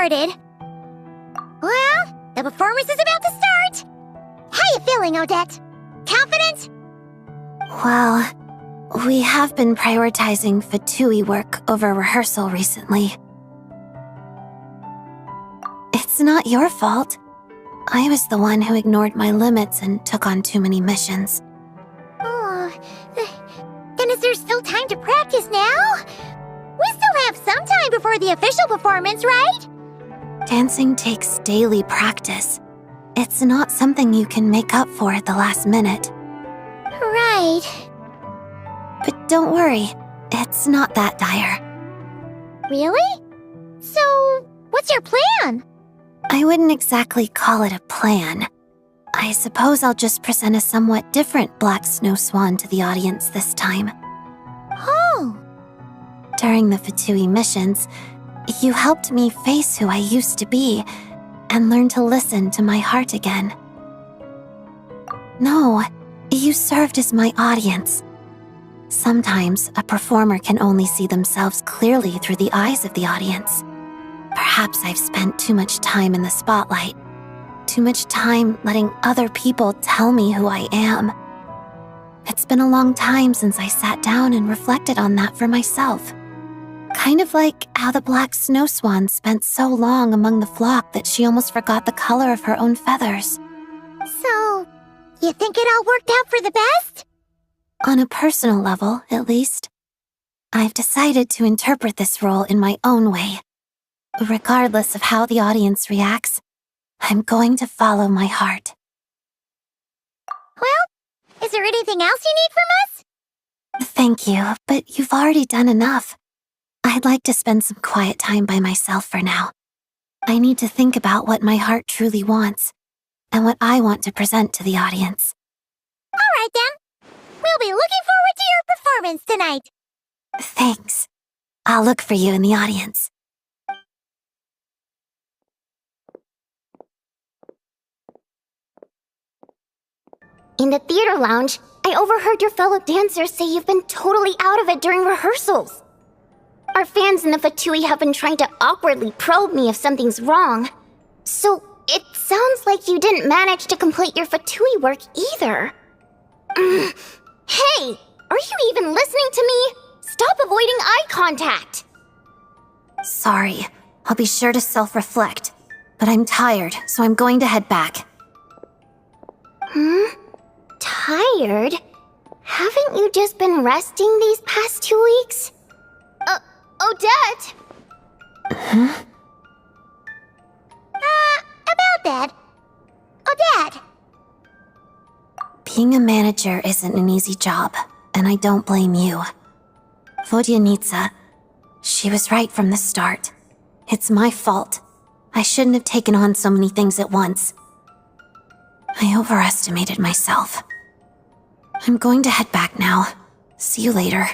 started. Well, the performance is about to start. How you feeling, Odette? Confident? Well, we have been prioritizing Fatui work over rehearsal recently. It's not your fault. I was the one who ignored my limits and took on too many missions. Oh, then is there still time to practice now? We still have some time before the official performance, right? Dancing takes daily practice. It's not something you can make up for at the last minute. Right. But don't worry, it's not that dire. Really? So, what's your plan? I wouldn't exactly call it a plan. I suppose I'll just present a somewhat different Black Snow Swan to the audience this time. Oh. During the Fatui missions, you helped me face who I used to be and learn to listen to my heart again. No, you served as my audience. Sometimes a performer can only see themselves clearly through the eyes of the audience. Perhaps I've spent too much time in the spotlight, too much time letting other people tell me who I am. It's been a long time since I sat down and reflected on that for myself. Kind of like how the black snow swan spent so long among the flock that she almost forgot the color of her own feathers. So, you think it all worked out for the best? On a personal level, at least. I've decided to interpret this role in my own way. Regardless of how the audience reacts, I'm going to follow my heart. Well, is there anything else you need from us? Thank you, but you've already done enough. I'd like to spend some quiet time by myself for now. I need to think about what my heart truly wants, and what I want to present to the audience. All right then. We'll be looking forward to your performance tonight. Thanks. I'll look for you in the audience. In the theater lounge, I overheard your fellow dancers say you've been totally out of it during rehearsals. Our fans in the Fatui have been trying to awkwardly probe me if something's wrong. So, it sounds like you didn't manage to complete your Fatui work either. Hey! Are you even listening to me? Stop avoiding eye contact! Sorry. I'll be sure to self-reflect. But I'm tired, so I'm going to head back. Tired? Haven't you just been resting these past 2 weeks? Odette! About that. Odette! Being a manager isn't an easy job, and I don't blame you. Vodyanica, she was right from the start. It's my fault. I shouldn't have taken on so many things at once. I overestimated myself. I'm going to head back now. See you later.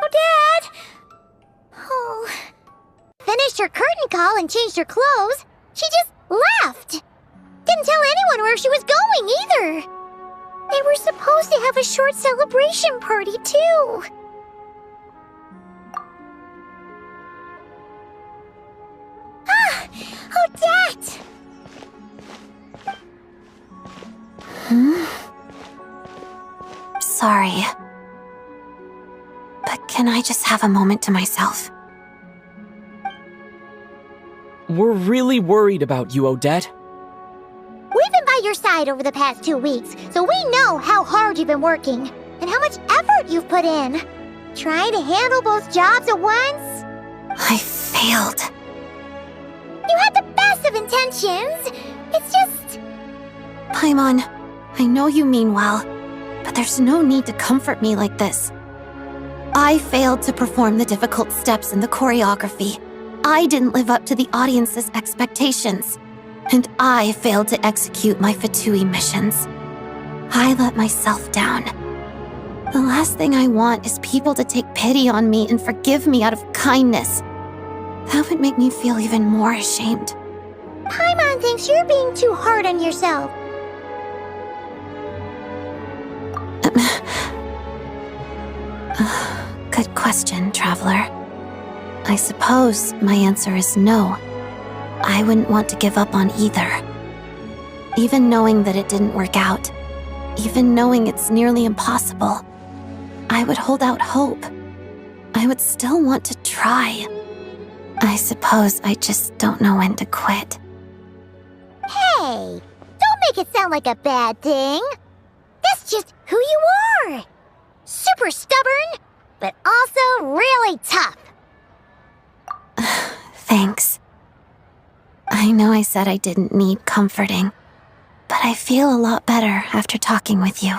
Odette! Oh. Finished her curtain call and changed her clothes. She just left. Didn't tell anyone where she was going either. They were supposed to have a short celebration party too. Ah! Odette! Sorry. But can I just have a moment to myself? We're really worried about you, Odette. We've been by your side over the past 2 weeks, so we know how hard you've been working and how much effort you've put in. Trying to handle both jobs at once? I failed. You had the best of intentions. It's just... Paimon, I know you mean well, but there's no need to comfort me like this. I failed to perform the difficult steps in the choreography. I didn't live up to the audience's expectations. And I failed to execute my Fatui missions. I let myself down. The last thing I want is people to take pity on me and forgive me out of kindness. That would make me feel even more ashamed. Paimon thinks you're being too hard on yourself. Good question, Traveler. I suppose my answer is no. I wouldn't want to give up on either. Even knowing that it didn't work out, even knowing it's nearly impossible, I would hold out hope. I would still want to try. I suppose I just don't know when to quit. Hey, don't make it sound like a bad thing. That's just who you are. Super stubborn, but also really tough. Thanks. I know I said I didn't need comforting, but I feel a lot better after talking with you.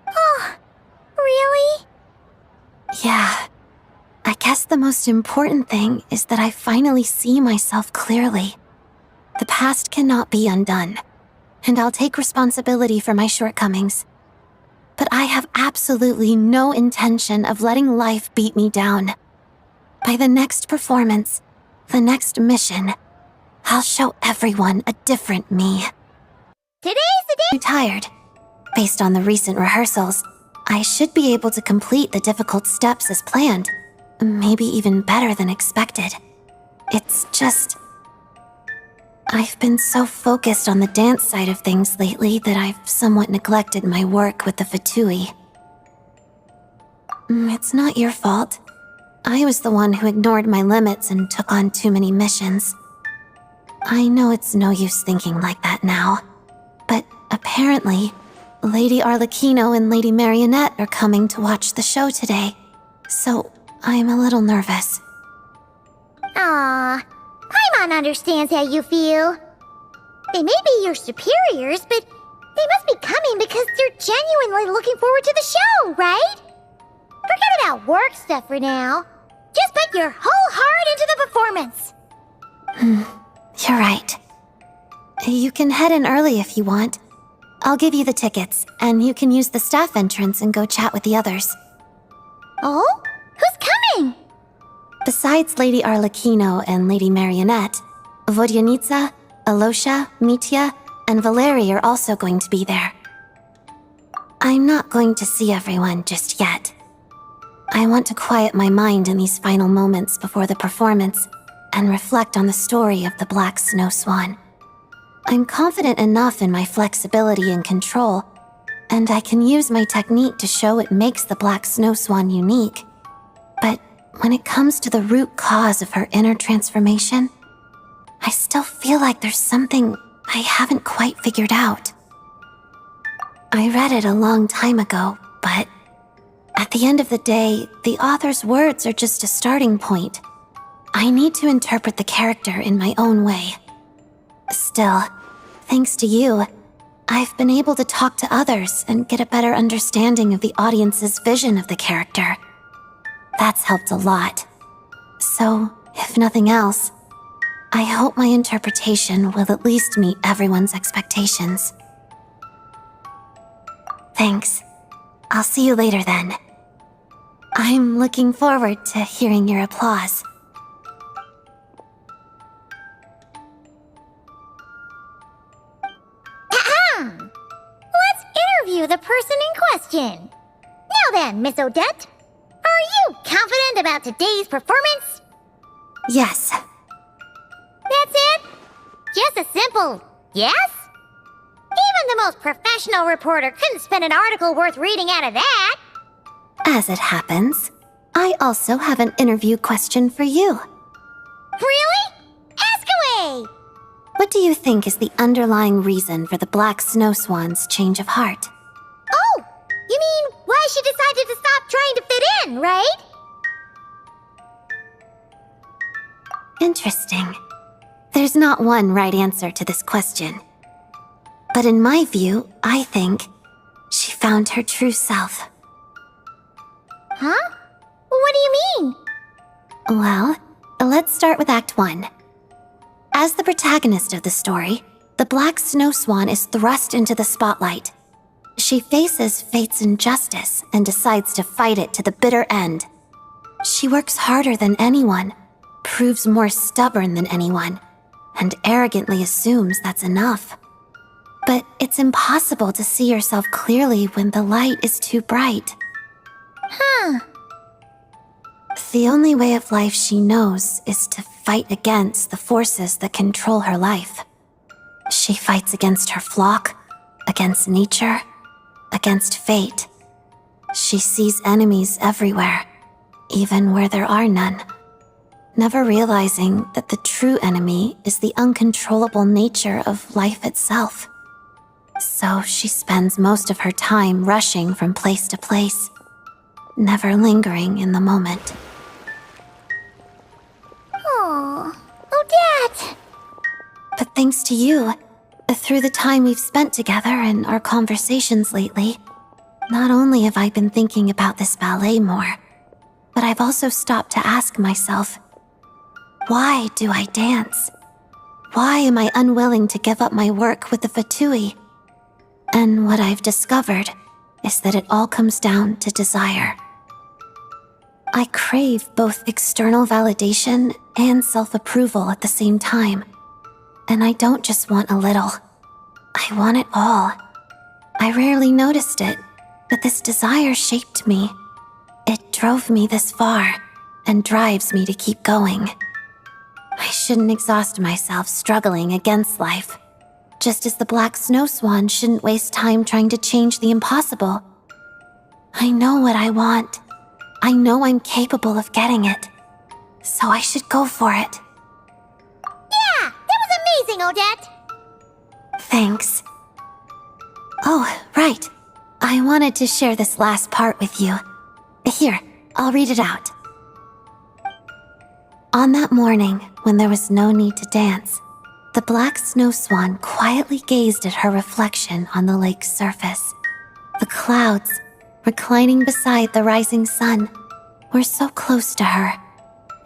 Oh, really? Yeah. I guess the most important thing is that I finally see myself clearly. The past cannot be undone, and I'll take responsibility for my shortcomings. But I have absolutely no intention of letting life beat me down. By the next performance, the next mission, I'll show everyone a different me. Today's the day. I'm tired. Based on the recent rehearsals, I should be able to complete the difficult steps as planned. Maybe even better than expected. It's just... I've been so focused on the dance side of things lately that I've somewhat neglected my work with the Fatui. It's not your fault. I was the one who ignored my limits and took on too many missions. I know it's no use thinking like that now, but apparently, Lady Arlecchino and Lady Marionette are coming to watch the show today, so I'm a little nervous. Aw, Paimon understands how you feel. They may be your superiors, but they must be coming because they're genuinely looking forward to the show, right? Forget about work stuff for now. Just put your whole heart into the performance. You're right. You can head in early if you want. I'll give you the tickets, and you can use the staff entrance and go chat with the others. Oh? Who's coming? Besides Lady Arlecchino and Lady Marionette, Vodyanica, Alosha, Mitya, and Valerie are also going to be there. I'm not going to see everyone just yet. I want to quiet my mind in these final moments before the performance and reflect on the story of the Black Snow Swan. I'm confident enough in my flexibility and control, and I can use my technique to show what makes the Black Snow Swan unique. But when it comes to the root cause of her inner transformation, I still feel like there's something I haven't quite figured out. I read it a long time ago, but at the end of the day, the author's words are just a starting point. I need to interpret the character in my own way. Still, thanks to you, I've been able to talk to others and get a better understanding of the audience's vision of the character. That's helped a lot. So, if nothing else, I hope my interpretation will at least meet everyone's expectations. Thanks. I'll see you later then. I'm looking forward to hearing your applause. Let's interview the person in question. Now then, Miss Odette, are you confident about today's performance? Yes. That's it? Just a simple yes? Even the most professional reporter couldn't spin an article worth reading out of that. As it happens, I also have an interview question for you. Really? Ask away! What do you think is the underlying reason for the Black Snow Swan's change of heart? Oh, you mean why she decided to stop trying to fit in, right? Interesting. There's not one right answer to this question. But in my view, I think she found her true self. Huh? What do you mean? Well, let's start with Act 1. As the protagonist of the story, the Black Snow Swan is thrust into the spotlight. She faces fate's injustice and decides to fight it to the bitter end. She works harder than anyone, proves more stubborn than anyone, and arrogantly assumes that's enough. But it's impossible to see yourself clearly when the light is too bright. Huh. The only way of life she knows is to fight against the forces that control her life. She fights against her flock, against nature, against fate. She sees enemies everywhere, even where there are none, never realizing that the true enemy is the uncontrollable nature of life itself. So she spends most of her time rushing from place to place, never lingering in the moment. Oh, Odette! But thanks to you, through the time we've spent together and our conversations lately, not only have I been thinking about this ballet more, but I've also stopped to ask myself, why do I dance? Why am I unwilling to give up my work with the Fatui? And what I've discovered is that it all comes down to desire. I crave both external validation and self-approval at the same time. And I don't just want a little. I want it all. I rarely noticed it, but this desire shaped me. It drove me this far, and drives me to keep going. I shouldn't exhaust myself struggling against life, just as the black snow swan shouldn't waste time trying to change the impossible. I know what I want. I know I'm capable of getting it. So I should go for it. Yeah, that was amazing, Odette! Thanks. Oh, right. I wanted to share this last part with you. Here, I'll read it out. On that morning, when there was no need to dance, the black snow swan quietly gazed at her reflection on the lake's surface. The clouds, reclining beside the rising sun, were so close to her.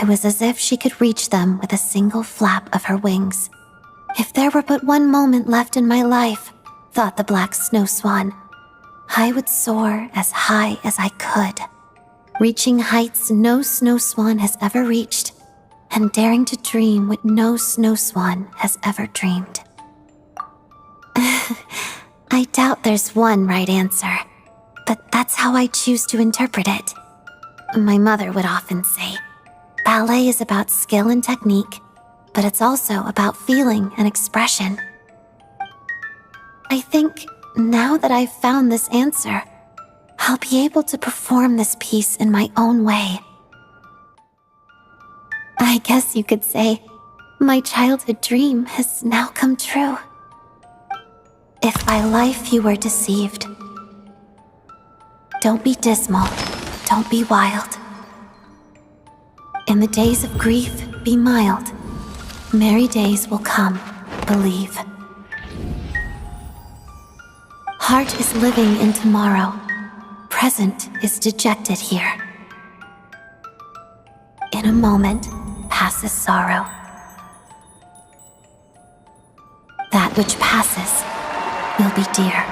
It was as if she could reach them with a single flap of her wings. If there were but one moment left in my life, thought the black snow swan, I would soar as high as I could, reaching heights no snow swan has ever reached, and daring to dream what no snow swan has ever dreamed. I doubt there's one right answer, but that's how I choose to interpret it. My mother would often say, ballet is about skill and technique, but it's also about feeling and expression. I think now that I've found this answer, I'll be able to perform this piece in my own way. I guess you could say, my childhood dream has now come true. If by life you were deceived, don't be dismal, don't be wild. In the days of grief, be mild. Merry days will come, believe. Heart is living in tomorrow. Present is dejected here. In a moment passes sorrow. That which passes will be dear.